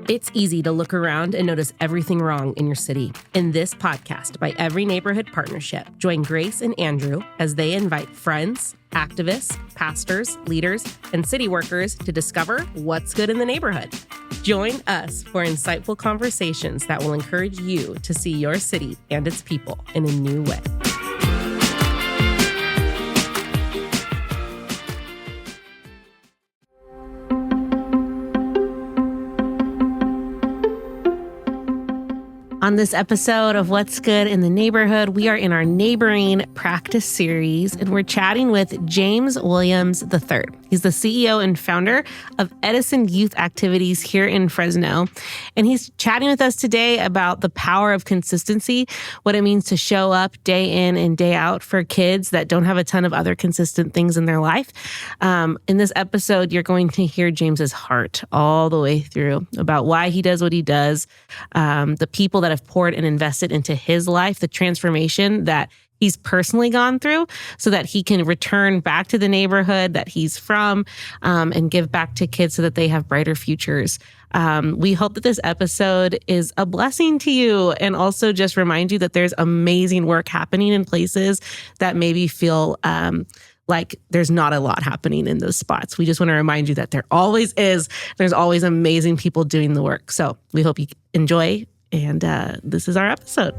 It's easy to look around and notice everything wrong in your city. In this podcast by Every Neighborhood Partnership, join Grace and Andrew as they invite friends, activists, pastors, leaders, and city workers to discover what's good in the neighborhood. Join us for insightful conversations that will encourage you to see your city and its people in a new way. On this episode of What's Good in the Neighborhood, we are in our neighboring practice series, and we're chatting with James Williams III. He's the CEO and founder of Edison Youth Activities here in Fresno. And he's chatting with us today about the power of consistency, what it means to show up day in and day out for kids that don't have a ton of other consistent things in their life. In this episode, you're going to hear James's heart all the way through about why he does what he does, the people that have poured and invested into his life, the transformation that he's personally gone through so that he can return back to the neighborhood that he's from and give back to kids so that they have brighter futures. We hope that this episode is a blessing to you and also just remind you that there's amazing work happening in places that maybe feel like there's not a lot happening in those spots. We just want to remind you that there always is. There's always amazing people doing the work. So we hope you enjoy. And this is our episode.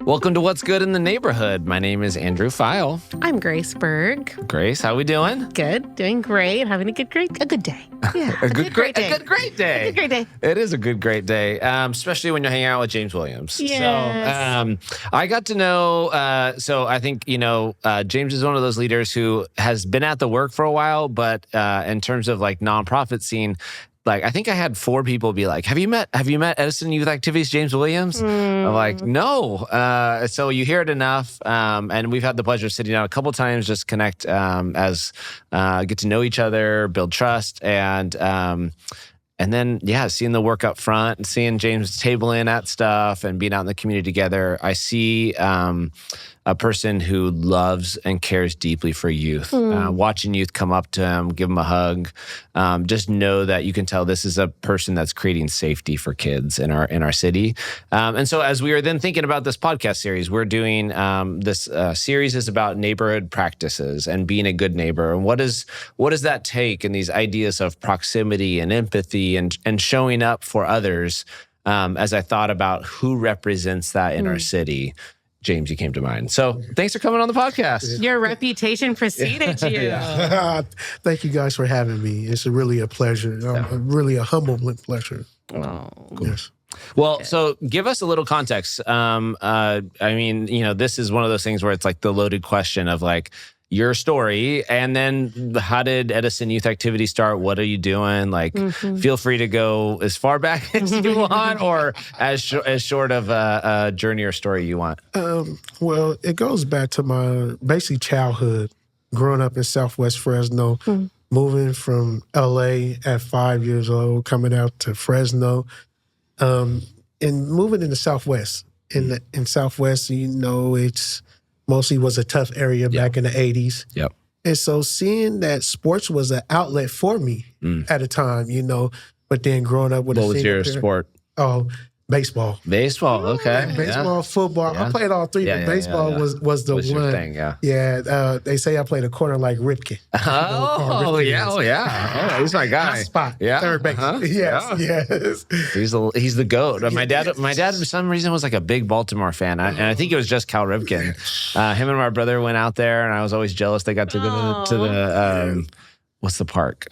Welcome to What's Good in the Neighborhood. My name is Andrew File. I'm Grace Berg. Grace, how we doing? Good, doing great. Having a good day. Yeah, a good great day. A good great day. It is a good great day, especially when you're hanging out with James Williams. Yes. So I got to know. So I think James is one of those leaders who has been at the work for a while, but in terms of like nonprofit scene. Like, I think I had 4 people be like, have you met Edison Youth Activities, James Williams? I'm like, no. So you hear it enough. And we've had the pleasure of sitting down a couple times, just connect get to know each other, build trust. And then, seeing the work up front and seeing James table in at stuff and being out in the community together, I see a person who loves and cares deeply for youth. Watching youth come up to him, give him a hug, just know that you can tell this is a person that's creating safety for kids in our city. And so as we were then thinking about this podcast series, we're doing this series is about neighborhood practices and being a good neighbor. And what does that take? And these ideas of proximity and empathy and showing up for others. As I thought about who represents that in our city, James, you came to mind. So thanks for coming on the podcast. Your reputation preceded you. Thank you guys for having me. It's really a pleasure. Really a humble pleasure. Oh, cool. Yes. Well, so give us a little context. This is one of those things where it's like the loaded question of like, your story, and then how did Edison Youth Activity start? What are you doing? Like, feel free to go as far back as you want, or as short of a journey or story you want. Well, it goes back to my basic childhood, growing up in Southwest Fresno, moving from LA at 5 years old, coming out to Fresno, and moving in the Southwest. In Southwest, it's mostly was a tough area back in the 80s. Yep. And so seeing that sports was an outlet for me at a time, but then growing up with what was your sport? Oh, baseball. Baseball, okay. Baseball, football. I played all 3, but baseball was the one. Your thing, they say I played a corner like Ripken. Oh, yeah. He's my guy. Hot spot. Yeah. Third base. Yes. He's the GOAT. My dad for some reason was like a big Baltimore fan. And I think it was just Cal Ripken. Him and my brother went out there and I was always jealous they got to go to the what's the park?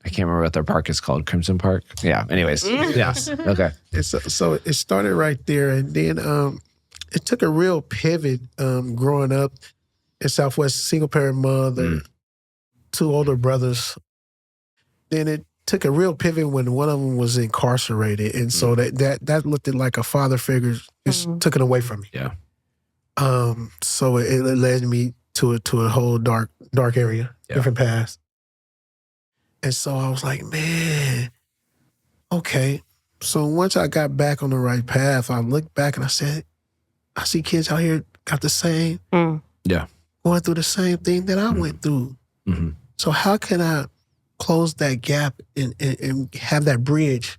I can't remember what their park is called. Crimson Park? Yeah. Anyways. Yes. Okay. So it started right there. And then it took a real pivot growing up in Southwest, single parent mother, 2 older brothers. Then it took a real pivot when one of them was incarcerated. And so that looked like a father figure just took it away from me. Yeah. So it led me to a whole dark area, different paths. And so I was like, man, okay. So once I got back on the right path, I looked back and I said, I see kids out here got the same going through the same thing that I went through. Mm-hmm. So how can I close that gap and have that bridge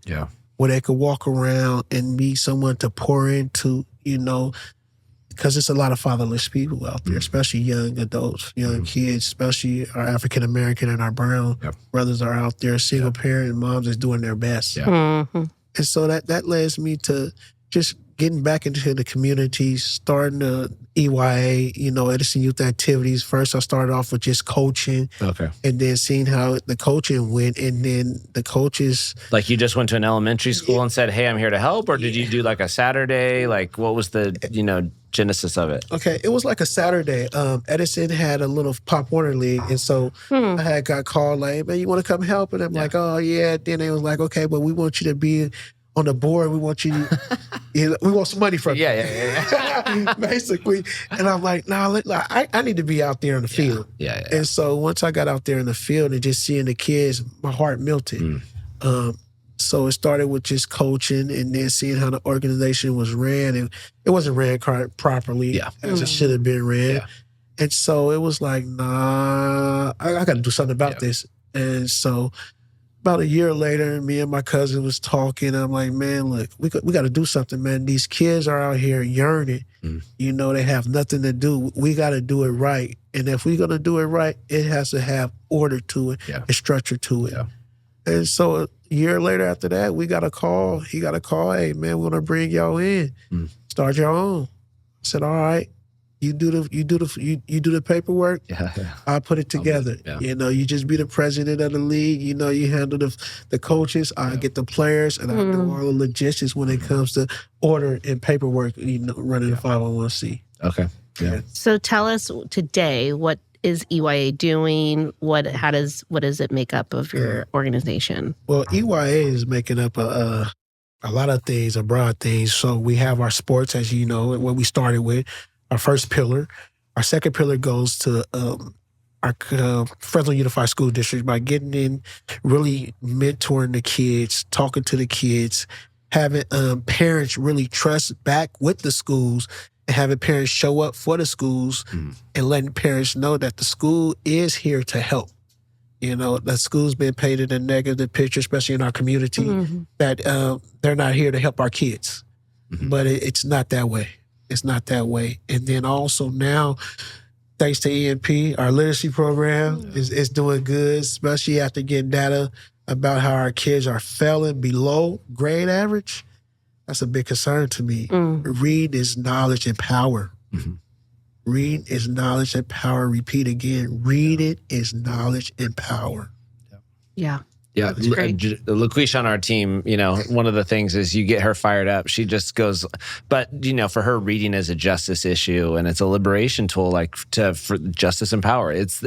where they could walk around and be someone to pour into, because there's a lot of fatherless people out there, especially young adults, young kids, especially our African-American and our brown brothers are out there, single parent moms is doing their best. Mm-hmm. And so that leads me to just getting back into the community, starting the EYA, Edison Youth Activities. First, I started off with just coaching. Okay. And then seeing how the coaching went. And then the coaches... Like you just went to an elementary school and said, hey, I'm here to help? Or did you do like a Saturday? Like what was the, genesis of it? Okay, it was like a Saturday. Edison had a little Pop Warner League. And so I had got called like, hey, man, you want to come help? And I'm like, oh, yeah. Then they was like, okay, but we want you to be on the board. We want you we want some money from you. Yeah. Basically. And I'm like, nah, I need to be out there in the field. Yeah. And so once I got out there in the field and just seeing the kids, my heart melted. So it started with just coaching and then seeing how the organization was ran. And it wasn't ran properly as it should have been ran. Yeah. And so it was like, nah, I got to do something about this. And so about a year later, me and my cousin was talking. I'm like, man, look, we got to do something, man. These kids are out here yearning. They have nothing to do. We got to do it right. And if we're going to do it right, it has to have order to it and structure to it. Yeah. And so a year later after that, we got a call. He got a call. Hey, man, we want to bring y'all in. Start your own. I said, all right. You do the paperwork. I'll put it together. You just be the president of the league. You handle the coaches. I get the players, and I do all the logistics when it comes to order and paperwork. Running the 501c. Okay. Yeah. So tell us today, what is EYA doing? What does it make up of your organization? Well, EYA is making up a lot of things, a broad things. So we have our sports, as you know, what we started with. Our first pillar. Our second pillar goes to our Fresno Unified School District by getting in, really mentoring the kids, talking to the kids, having parents really trust back with the schools and having parents show up for the schools and letting parents know that the school is here to help. The school's been painted a negative picture, especially in our community, that they're not here to help our kids. But it's not that way. It's not that way. And then also now, thanks to EMP, our literacy program is doing good, especially after getting data about how our kids are failing below grade average. That's a big concern to me. Read is knowledge and power. Read is knowledge and power. Repeat again. Read it is knowledge and power. Yeah. Yeah, LaQuisha on our team, one of the things is you get her fired up. She just goes, but, for her, reading is a justice issue and it's a liberation tool, for justice and power. It's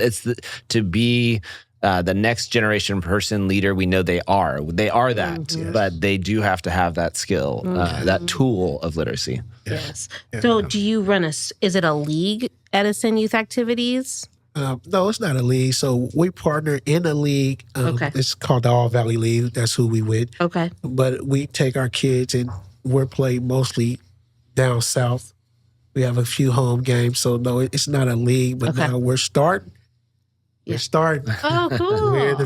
to be the next generation person leader. We know they are that, but they do have to have that skill, that tool of literacy. Yes. So do you run is it a league, Edison Youth Activities? No, it's not a league. So we partner in a league. It's called the All Valley League. That's who we with. Okay. But we take our kids and we're played mostly down south. We have a few home games. So no, it's not a league. But now we're starting. We're starting. Oh, cool. We're in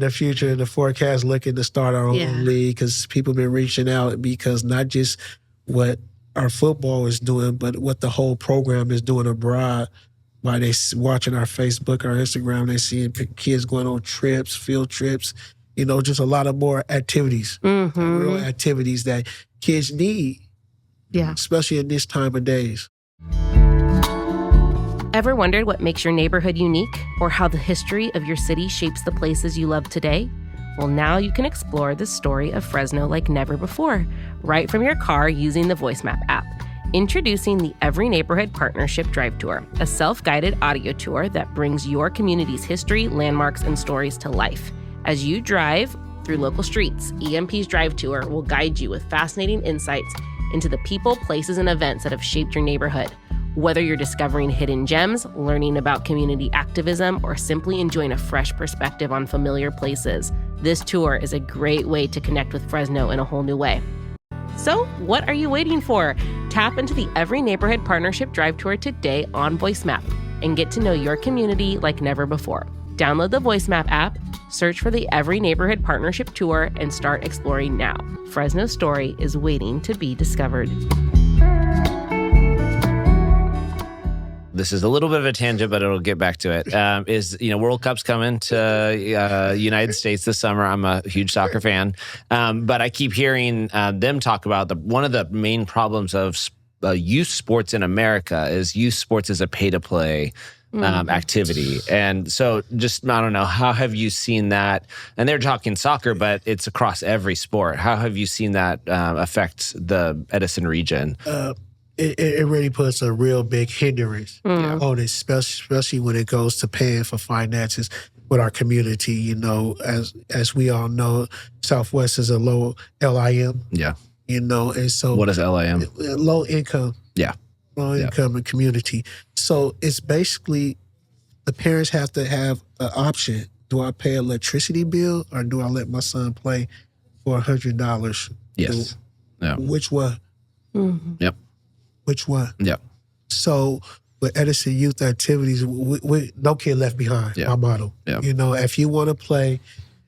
the future, in the forecast, looking to start our own league because people have been reaching out because not just what our football is doing, but what the whole program is doing abroad. While they watching our Facebook, our Instagram, they seeing kids going on trips, field trips, just a lot of more activities, real activities that kids need, especially in this time of days. Ever wondered what makes your neighborhood unique or how the history of your city shapes the places you love today? Well, now you can explore the story of Fresno like never before, right from your car using the VoiceMap app. Introducing the Every Neighborhood Partnership Drive Tour, a self-guided audio tour that brings your community's history, landmarks, and stories to life. As you drive through local streets, EMP's Drive Tour will guide you with fascinating insights into the people, places, and events that have shaped your neighborhood. Whether you're discovering hidden gems, learning about community activism, or simply enjoying a fresh perspective on familiar places, this tour is a great way to connect with Fresno in a whole new way. So, what are you waiting for? Tap into the Every Neighborhood Partnership Drive Tour today on VoiceMap. and get to know your community like never before. Download the Voice Map app, search for the Every Neighborhood Partnership Tour, and start exploring now. Fresno's story is waiting to be discovered. This is a little bit of a tangent, but it'll get back to it. World Cup's coming to United States this summer. I'm a huge soccer fan, but I keep hearing them talk about one of the main problems of youth sports in America is youth sports is a pay-to-play activity. And so I don't know, how have you seen that? And they're talking soccer, but it's across every sport. How have you seen that affect the Edison region? It really puts a real big hindrance on it, especially when it goes to paying for finances with our community. You know, as we all know, Southwest is a low LIM. Yeah. You know, and so what is LIM? Low income. Yeah. Low income and community. So it's basically the parents have to have an option. Do I pay electricity bill or do I let my son play for $100? Yes. Yeah. Which one? Mm-hmm. Yep. Which one? Yep. So with Edison Youth Activities, we no kid left behind, my motto. Yep. You know, if you want to play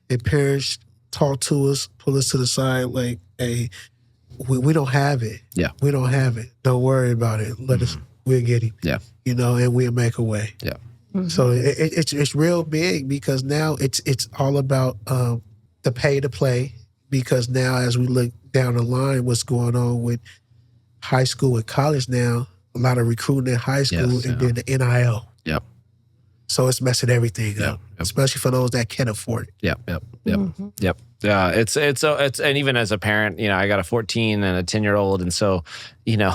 and parents talk to us, pull us to the side like, hey, we don't have it. Yeah. We don't have it. Don't worry about it. Let us, we'll get him. Yeah. You know, and we'll make a way. Yeah. Mm-hmm. So it's real big because now it's all about the pay to play, because now as we look down the line, what's going on with high school and college now, a lot of recruiting in high school and then the NIL. Yep. So it's messing everything up, especially for those that can't afford it. Yep. Yeah, it's and even as a parent, you know, I got a 14 and a 10-year-old, and so, you know,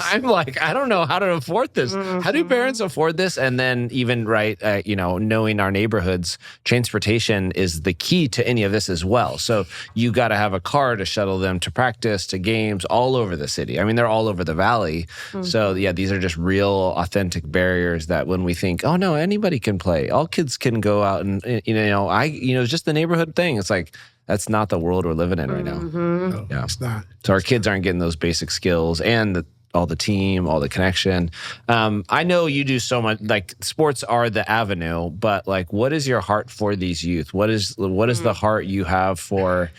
I'm like, I don't know how to afford this. How do parents afford this? And then even knowing our neighborhoods, transportation is the key to any of this as well. So you got to have a car to shuttle them to practice, to games, all over the city. I mean, they're all over the valley. So yeah, these are just real, authentic barriers that when we think, oh no, anybody can play, all kids can go out and it's just the neighborhood thing. It's like, that's not the world we're living in right now. No, it's not. So our kids aren't getting those basic skills and all the team, all the connection. I know you do so much, like sports are the avenue, but like, what is your heart for these youth? What is the heart you have for,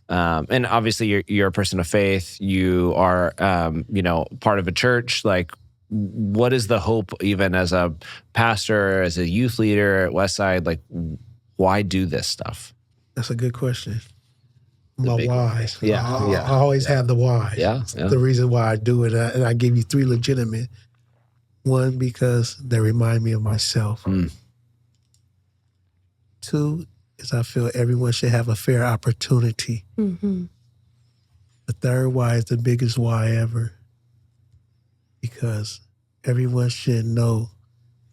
and obviously you're a person of faith. You are, part of a church. Like, what is the hope even as a pastor, as a youth leader at Westside? Like, why do this stuff? That's a good question. My whys. Yeah. I always have the whys. Yeah. The reason why I do it. And I give you 3 legitimate. One, because they remind me of myself. 2 is I feel everyone should have a fair opportunity. The 3rd why is the biggest why ever. Because everyone should know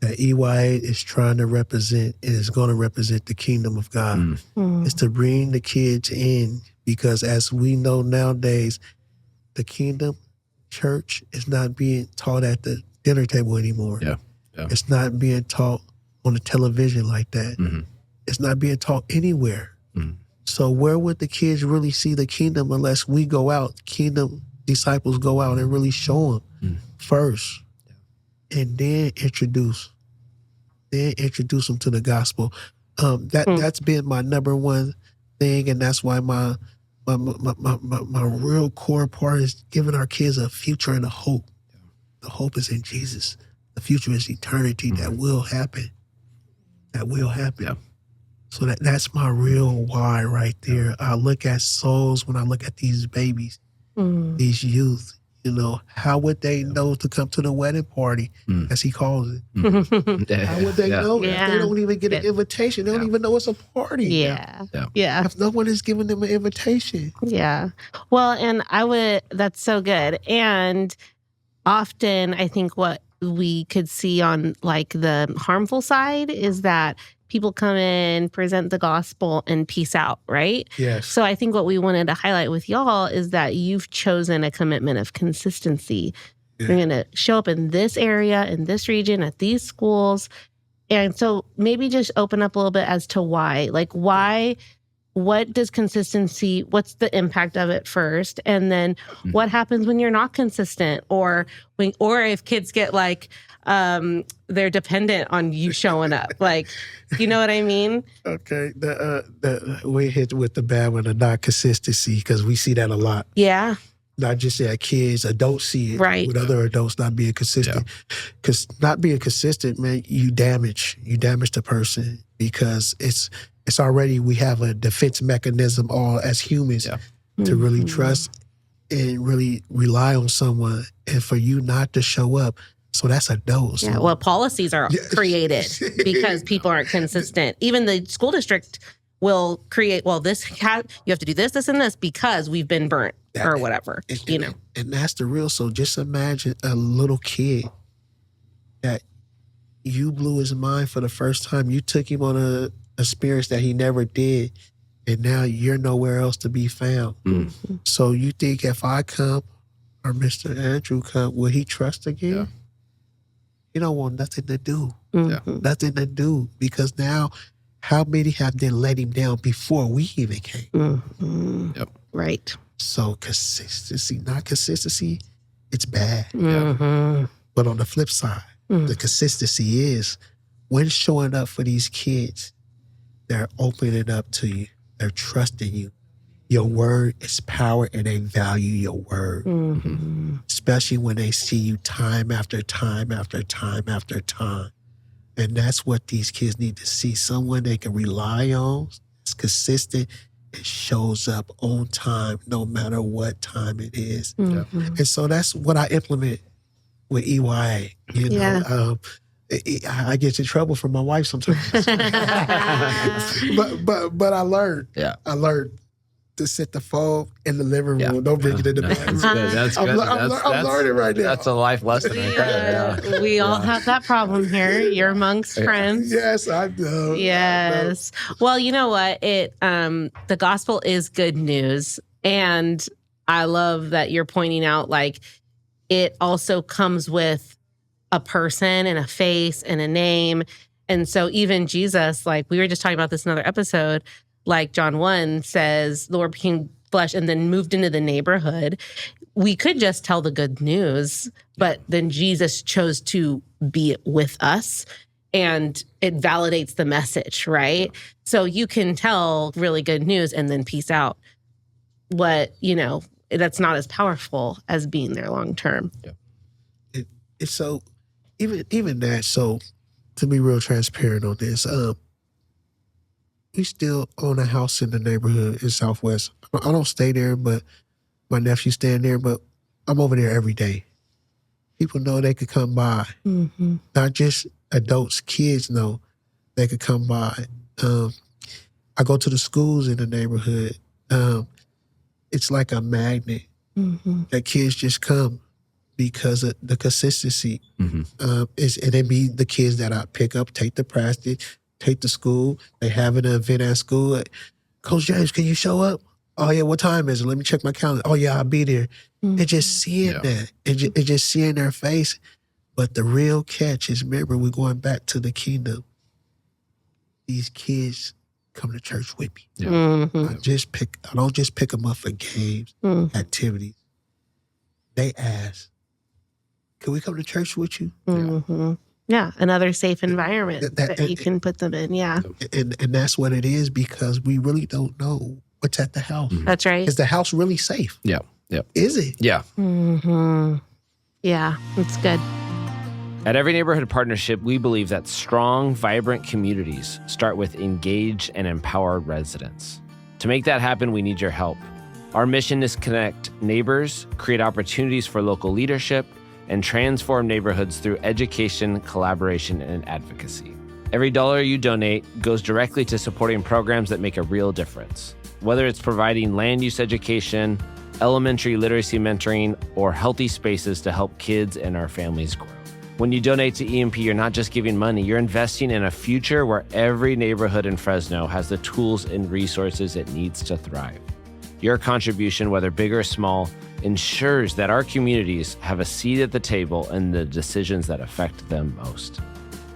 that EYA is trying to represent and is going to represent the kingdom of God. It's to bring the kids in, because as we know nowadays, the kingdom church is not being taught at the dinner table anymore. Yeah. It's not being taught on the television like that. It's not being taught anywhere. So where would the kids really see the kingdom unless we go out, kingdom disciples go out and really show them first? And then introduce them to the gospel. That's been my number one thing, and that's why my real core part is giving our kids a future and a hope. The hope is in Jesus. The future is eternity. That will happen. Yeah. So that's my real why right there. I look at souls when I look at these babies, these youth. You know, how would they know to come to the wedding party, as he calls it? How would they know if they don't even get an invitation? They don't even know it's a party. Yeah. If no one is giving them an invitation. Yeah. Well, and that's so good. And often I think what we could see on like the harmful side is that people come in, present the gospel, and peace out, right? Yes. So I think what we wanted to highlight with y'all is that you've chosen a commitment of consistency. You're going to show up in this area, in this region, at these schools. And so maybe just open up a little bit as to why. Like, why what does consistency, what's the impact of it first? And then what happens when you're not consistent, or if kids get like, they're dependent on you showing up. Like, you know what I mean? Okay. We hit with the bad one, the non-consistency, because we see that a lot. Yeah. Not just at kids, adults see it Right. with other adults not being consistent. Because not being consistent, man, you damage the person, because it's already, we have a defense mechanism all as humans to really trust and really rely on someone, and for you not to show up. So that's a dose. Yeah. Well, policies are created because people aren't consistent. Even the school district will create, well, you have to do this, this, and this because we've been burnt or whatever, And that's the real. So just imagine a little kid that you blew his mind for the first time. You took him on a experience that he never did, and now you're nowhere else to be found. Mm-hmm. So you think if I come or Mr. Andrew come, will he trust again? Yeah. He don't want nothing to do. Mm-hmm. Nothing to do, because now how many have then let him down before we even came? Mm-hmm. Yep. Right. So consistency, not consistency, it's bad. Mm-hmm. But on the flip side, the consistency is when showing up for these kids, they're opening up to you. They're trusting you. Your word is power, and they value your word. Mm-hmm. Especially when they see you time after time after time after time. And that's what these kids need to see. Someone they can rely on, is consistent, and shows up on time no matter what time it is. Mm-hmm. And so that's what I implement with EYA. You know, I get in trouble from my wife sometimes. but I learned. Yeah. I learned to set the phone in the living room. Yeah. Don't bring it in the bedroom. That's good. I'm learning right now. That's a life lesson right there. Yeah. We all have that problem here. You're amongst friends. Yes, I do. Yes. I know. Well, you know what? The gospel is good news. And I love that you're pointing out, like, it also comes with a person and a face and a name. And so even Jesus, like we were just talking about this in another episode, like John 1 says, the Lord became flesh and then moved into the neighborhood. We could just tell the good news, but then Jesus chose to be with us, and it validates the message, right? So you can tell really good news and then peace out. That's not as powerful as being there long term. Yeah. It's so, even that, so to be real transparent on this, we still own a house in the neighborhood in Southwest. I don't stay there, but my nephew's staying there, but I'm over there every day. People know they could come by. Mm-hmm. Not just adults, kids know they could come by. I go to the schools in the neighborhood. It's like a magnet that kids just come because of the consistency. Mm-hmm. And it be the kids that I pick up, take the practice, take to school. They have an event at school. Coach James, can you show up? Oh, yeah, what time is it? Let me check my calendar. Oh, yeah, I'll be there. Mm-hmm. And just seeing that. And just seeing their face. But the real catch is, remember, we're going back to the kingdom. These kids come to church with me. Yeah. Mm-hmm. I don't just pick them up for games, activities. They ask, can we come to church with you? Mm-hmm. Yeah, another safe environment that you can put them in, yeah. And that's what it is, because we really don't know what's at the house. Mm-hmm. That's right. Is the house really safe? Yeah. Yep. Is it? Yeah. Mm-hmm. Yeah, that's good. At Every Neighborhood Partnership, we believe that strong, vibrant communities start with engaged and empowered residents. To make that happen, we need your help. Our mission is to connect neighbors, create opportunities for local leadership, and transform neighborhoods through education, collaboration, and advocacy. Every dollar you donate goes directly to supporting programs that make a real difference, whether it's providing land use education, elementary literacy mentoring, or healthy spaces to help kids and our families grow. When you donate to EMP, you're not just giving money, you're investing in a future where every neighborhood in Fresno has the tools and resources it needs to thrive. Your contribution, whether big or small, ensures that our communities have a seat at the table in the decisions that affect them most.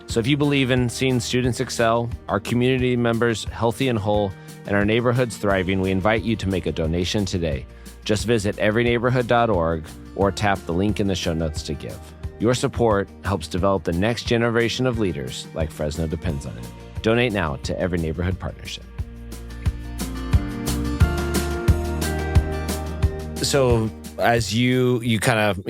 So if you believe in seeing students excel, our community members healthy and whole, and our neighborhood's thriving, we invite you to make a donation today. Just visit everyneighborhood.org or tap the link in the show notes to give. Your support helps develop the next generation of leaders like Fresno depends on it. Donate now to Every Neighborhood Partnership. So as you kind of,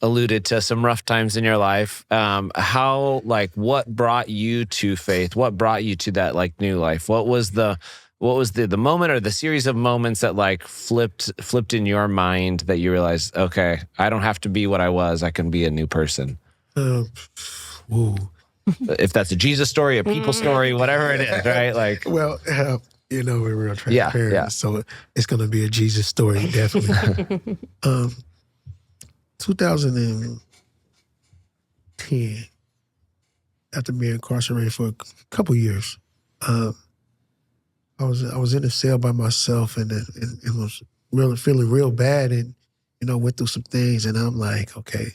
alluded to some rough times in your life, what brought you to faith? What brought you to that new life? What was the moment or the series of moments that flipped in your mind that you realized, okay, I don't have to be what I was. I can be a new person. If that's a Jesus story, a people story, whatever it is, right? We're real transparent. Yeah. So it's going to be a Jesus story, definitely. 2010, after being incarcerated for a couple years, I was in a cell by myself, and it was really feeling real bad, and went through some things, and I'm like, okay,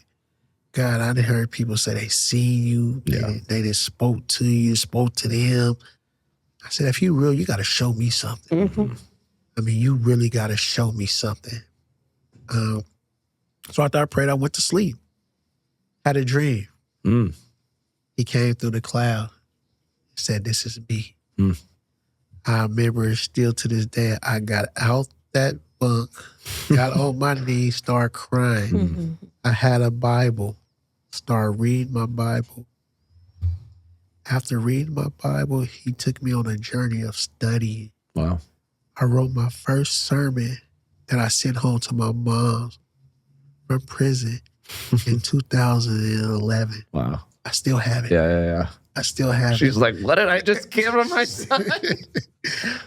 God, I done heard people say they seen you, they just spoke to you, spoke to them. I said, if you real, you got to show me something. Mm-hmm. I mean, you really got to show me something. So after I prayed, I went to sleep. Had a dream. He came through the cloud, said, this is me. I remember it still to this day. I got out that bunk, got on my knees, started crying. Mm-hmm. I had a Bible, started reading my Bible. After reading my Bible, he took me on a journey of studying. Wow. I wrote my first sermon that I sent home to my mom from prison in 2011. Wow. I still have it. Yeah. I still have it. She's like, what did I just give to my son?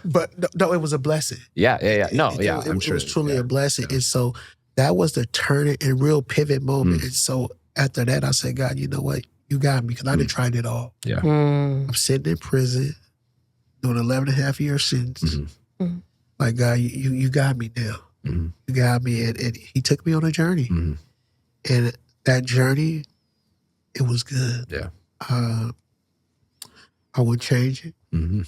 But no, it was a blessing. Yeah. No, I'm sure it was truly a blessing. Yeah. And so that was the turning and real pivot moment. And so after that, I said, God, you know what? You got me, because I done tried it all. Yeah. I'm sitting in prison, doing 11 and a half year sentence. Like, God, you got me now. You got me. And he took me on a journey. And that journey, it was good. Yeah. I wouldn't change it. And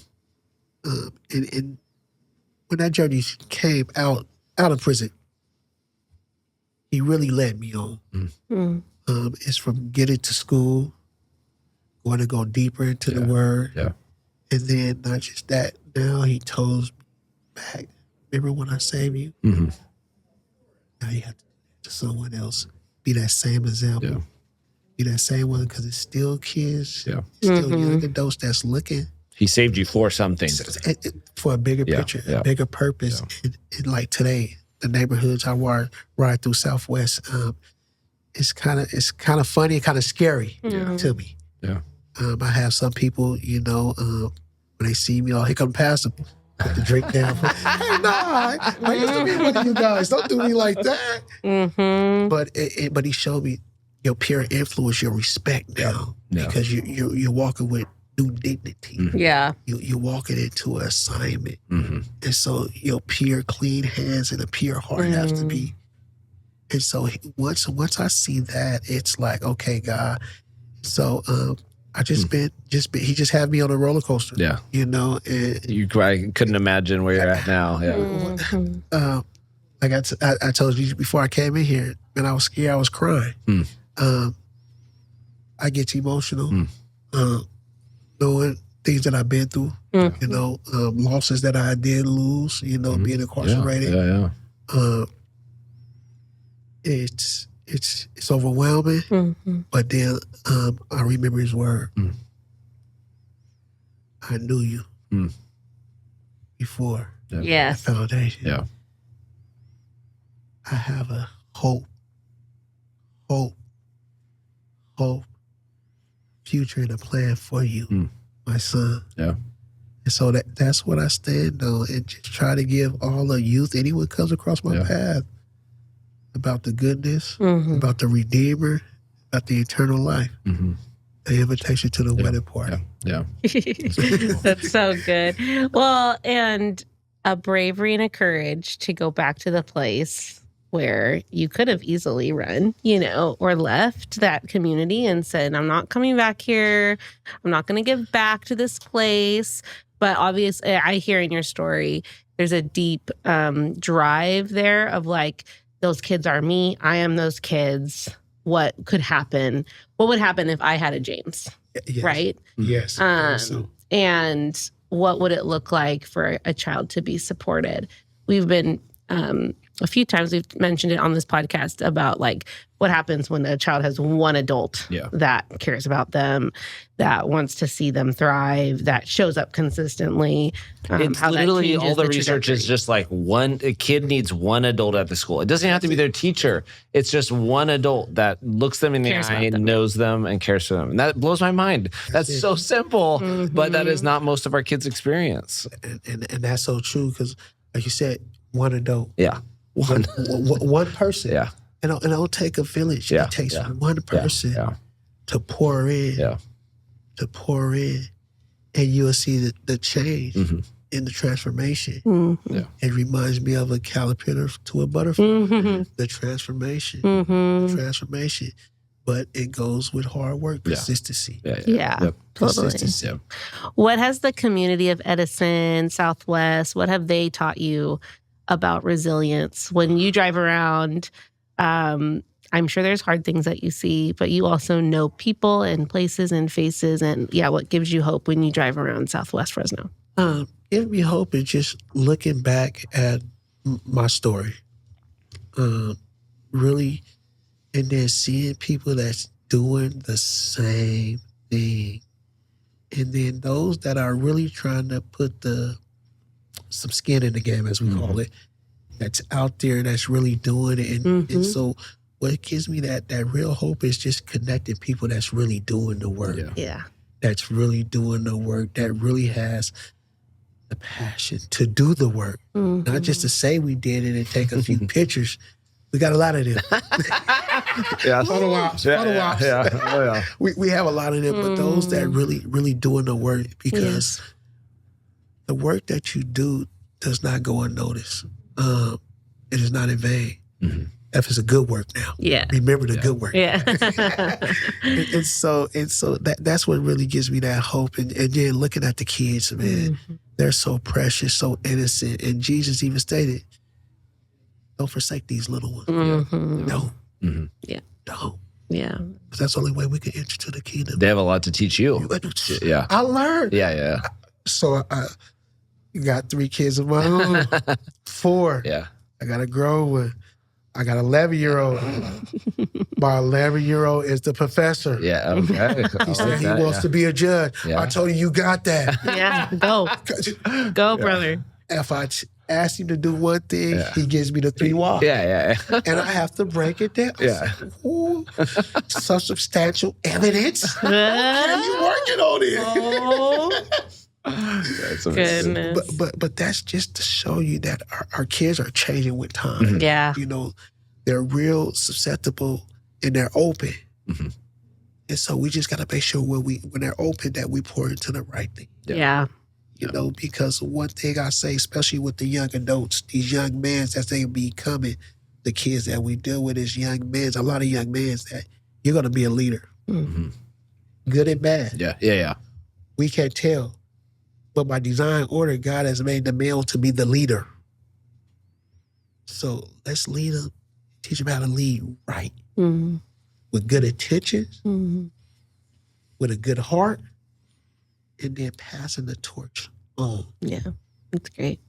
when that journey came out of prison, he really led me on. It's from getting to school, going to go deeper into the word. Yeah. And then not just that, now he tells me back, remember when I saved you? Now you have to do that to someone else. Be that same example. Yeah. Be that same one, because it's still kids. Yeah. Still young adults that's looking. He saved you for something. For a bigger picture, a bigger purpose. And like today, the neighborhoods I ride through Southwest, it's kind of funny and kind of scary to me. Yeah. I have some people, when they see me, here come Pastor, put the drink down. Hey, nah, I used to be one of you guys. Don't do me like that. But he showed me your peer influence, your respect now, because you're walking with new dignity. Yeah. You're walking into an assignment, and so your pure clean hands and a pure heart has to be. And so once I see that, it's like, okay, God. So I he just had me on a roller coaster. Yeah. And I couldn't imagine where you're at now. Yeah. Like I told you before I came in here, and I was scared, I was crying. I get emotional, knowing things that I've been through, losses that I did lose, being incarcerated. Yeah. It's overwhelming, but then I remember his word. I knew you before Yes. the foundation. Yeah. I have a hope, future and a plan for you, my son. Yeah. And so that's what I stand on, and just try to give all the youth, anyone comes across my path, about the goodness, about the Redeemer, about the eternal life. The invitation to the wedding party. Yeah. That's so good. Well, and a bravery and a courage to go back to the place where you could have easily run, or left that community and said, I'm not coming back here. I'm not going to give back to this place. But obviously, I hear in your story, there's a deep drive there of like, those kids are me. I am those kids. What could happen? What would happen if I had a James? Yes. Right? Yes. And what would it look like for a child to be supported? We've been a few times we've mentioned it on this podcast about like what happens when a child has one adult that cares about them, that wants to see them thrive, that shows up consistently. It's how literally all the research trajectory. is just like a kid needs one adult at the school. It doesn't have to be their teacher. It's just one adult that looks them in the Cares eye, about them. knows them, and cares for them. And that blows my mind. That's so simple, but that is not most of our kids' experience. And that's so true because, like you said, one adult. Yeah. One person. Yeah. And it'll take a village. Yeah. It takes one person Yeah. to pour in. Yeah. To pour in. And you'll see the change in the transformation. Mm-hmm. It reminds me of a caterpillar to a butterfly. Mm-hmm. The transformation. Mm-hmm. The transformation. But it goes with hard work, consistency. Yeah, Yep. totally. Consistency. Yep. What has the community of Edison, Southwest, what have they taught you about resilience? When you drive around, I'm sure there's hard things that you see, but you also know people and places and faces. And what gives you hope when you drive around Southwest Fresno? Give me hope is just looking back at my story. Really, and then seeing people that's doing the same thing. And then those that are really trying to put some skin in the game, as we call it, that's out there, that's really doing it. And so what gives me that real hope is just connecting people that's really doing the work. Yeah. That's really doing the work, that really has the passion to do the work. Not just to say we did it and take a few pictures. We got a lot of them. Photo ops. We have a lot of them, but those that really doing the work, because the work that you do does not go unnoticed. It is not in vain. If it's a good work now. Remember the good work. and so that's what really gives me that hope. And then looking at the kids, man, they're so precious, so innocent. And Jesus even stated, don't forsake these little ones. Don't. Don't. Yeah. Because that's the only way we can enter to the kingdom. They have a lot to teach you. Yeah. I learned. Yeah. So I got 3 kids of my own. 4. Yeah. I got a grown one. I got an 11-year-old. My 11-year-old is the professor. Yeah. Okay. He said he wants to be a judge. I told you got that. Yeah. Go, brother. If I ask him to do one thing, he gives me the 3 why. Yeah. And I have to break it down. Yeah. Ooh, some substantial evidence. Are you working on it? Oh, That's amazing. goodness. But that's just to show you that our kids are changing with time. Yeah. You know, they're real susceptible and they're open. And so we just got to make sure when they're open that we pour into the right thing. Yeah. You know, because one thing I say, especially with the young adults, these young men as they becoming the kids that we deal with as young men, a lot of young men that you're going to be a leader. Good and bad. Yeah. We can't tell. But by design order, God has made the male to be the leader. So let's lead them, teach them how to lead right. With good intentions, with a good heart, and then passing the torch on. Yeah. That's great.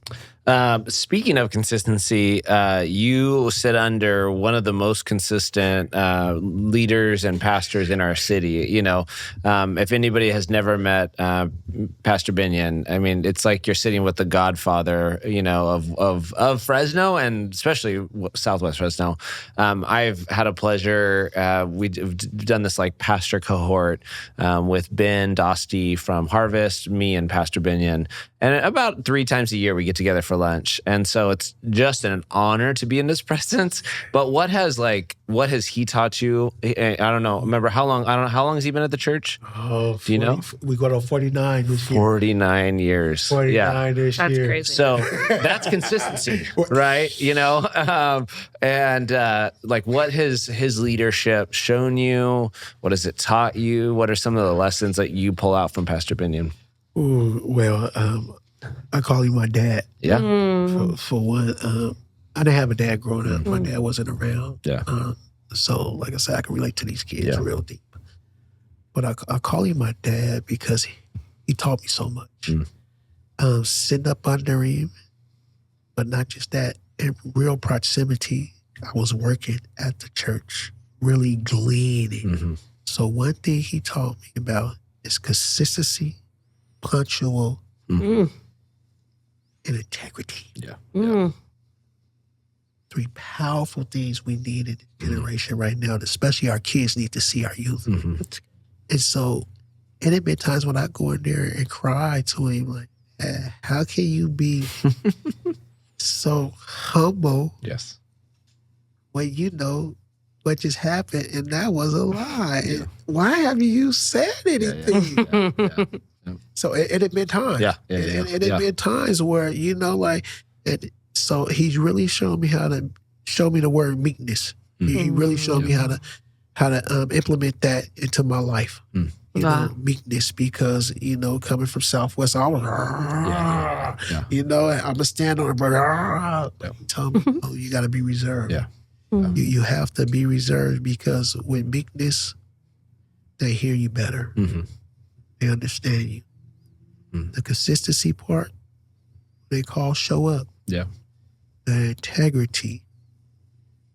Speaking of consistency, you sit under one of the most consistent leaders and pastors in our city. You know, if anybody has never met Pastor Binion, I mean, it's like you're sitting with the godfather, you know, of Fresno and especially Southwest Fresno. I've had a pleasure. We've done this like pastor cohort with Ben Dosty from Harvest, me and Pastor Binion, and about 3 times a year we get together for lunch. And so it's just an honor to be in his presence. But what has he taught you? I don't know. Remember how long has he been at the church? Oh, do you know? We go to 49 this year. 49 years. 49 this That's year. crazy. So that's consistency, right? You know, like what has his leadership shown you? What has it taught you? What are some of the lessons that you pull out from Pastor Binion? Ooh, well, I call him my dad. Yeah. For one, I didn't have a dad growing up. My dad wasn't around. Yeah. So, like I said, I can relate to these kids Yeah. real deep. But I call him my dad because he taught me so much. Sitting up under him, but not just that, in real proximity, I was working at the church, really gleaning. So one thing he taught me about is consistency, punctual, and integrity. Yeah. 3 powerful things we need in the generation right now, especially our kids need to see our youth. And so, and there been times when I go in there and cry to him, like, how can you be so humble Yes. when you know what just happened and that was a lie? And why haven't you said anything? Yeah. So it had been times. It had been times where, you know, like, and so he's really shown me how to show me the word meekness. He really showed me how to implement that into my life. You know, meekness, because, you know, coming from Southwest, I was, you know, I'm going to stand on it, but he told me, oh, you got to be reserved. Yeah. You have to be reserved, because with meekness, they hear you better. They understand you. The consistency part, they call show up. Yeah. The integrity,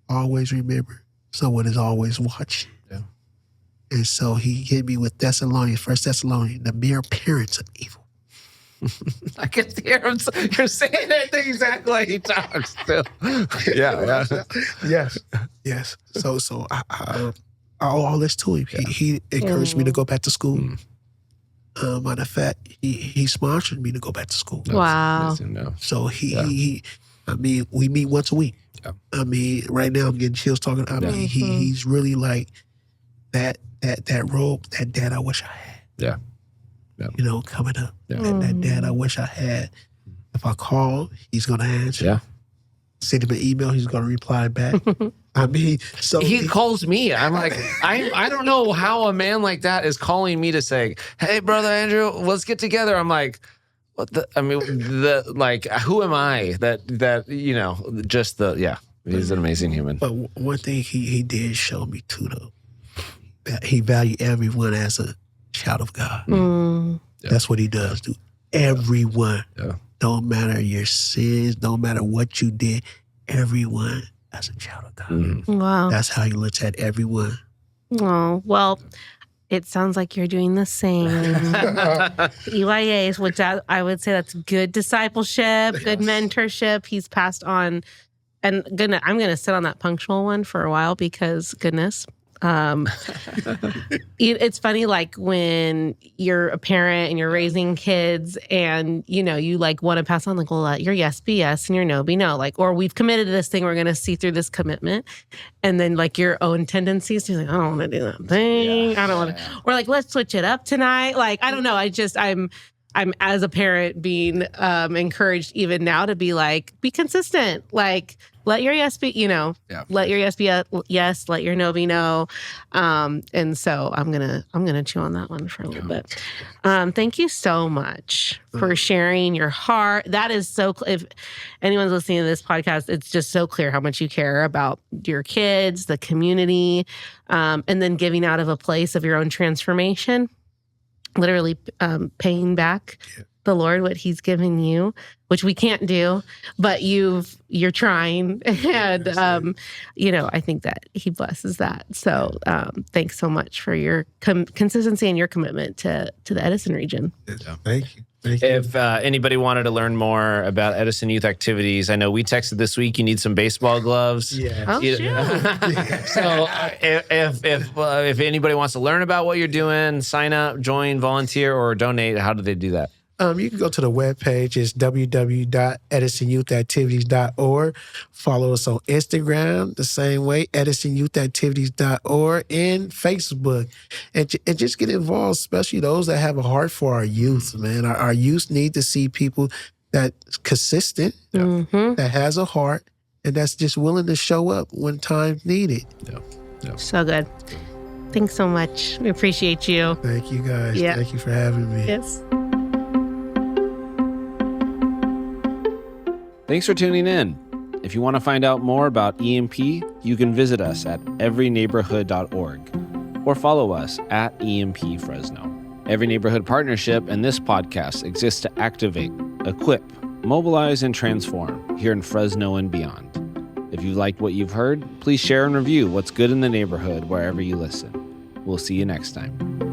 always remember someone is always watching. Yeah. And so he hit me with Thessalonians, 1 Thessalonians, the mere appearance of evil. I can hear him. You're saying that thing exactly like he talks too. Yeah. Yes. So I owe all this to him. He encouraged me to go back to school. Matter of fact, he sponsored me to go back to school. Wow. So he I mean, we meet once a week. Yeah. I mean, right now I'm getting chills talking. I mean, he's really like that role, that dad I wish I had. Yeah. You know, coming up. Yeah. That dad I wish I had. If I call, he's gonna answer. Yeah. Send him an email, he's gonna reply back. I mean, so He calls me. I'm like, I don't know how a man like that is calling me to say, hey, brother Andrew, let's get together. I'm like, what the, I mean, like, who am I that, you know, just he's an amazing human. But one thing he did show me too, though, that he valued everyone as a child of God. That's what he does, do. Everyone. Yeah. Don't matter your sins, don't matter what you did, everyone as a child of God. Wow. That's how he looks at everyone. Oh, well, it sounds like you're doing the same. EYAs, which I would say that's good discipleship, good mentorship. He's passed on. And I'm going to sit on that punctual one for a while, because goodness. It's funny, like when you're a parent and you're raising kids and, you know, you like want to pass on, like, well, let your yes be yes and your no be no. Like, or we've committed to this thing, we're going to see through this commitment. And then like your own tendencies to be like, I don't want to do that thing. I don't want to, or like, let's switch it up tonight. Like, I don't know. I'm as a parent being encouraged even now to be like, be consistent. Like, let your yes be, you know, let your yes be yes, let your no be no. And so I'm gonna chew on that one for a little bit. Thank you so much for sharing your heart. That is so, if anyone's listening to this podcast, it's just so clear how much you care about your kids, the community, and then giving out of a place of your own transformation. Literally paying back the Lord what He's given you, which we can't do, but you're trying, and you know, I think that He blesses that. So thanks so much for your consistency and your commitment to the Edison region. Thank you. If anybody wanted to learn more about Edison Youth activities, I know we texted this week, you need some baseball gloves. Yeah. Oh, You- So if anybody wants to learn about what you're doing, sign up, join, volunteer, or donate, how do they do that? You can go to the webpage. It's www.edisonyouthactivities.org. Follow us on Instagram the same way, edisonyouthactivities.org, and Facebook. And just get involved, especially those that have a heart for our youth, man. Our youth need to see people that's consistent, that has a heart, and that's just willing to show up when time's needed. So good. Thanks so much. We appreciate you. Thank you, guys. Yeah. Thank you for having me. Yes. Thanks for tuning in. If you want to find out more about EMP, you can visit us at everyneighborhood.org or follow us at EMP Fresno. Every Neighborhood Partnership and this podcast exists to activate, equip, mobilize, and transform here in Fresno and beyond. If you liked what you've heard, please share and review what's good in the neighborhood wherever you listen. We'll see you next time.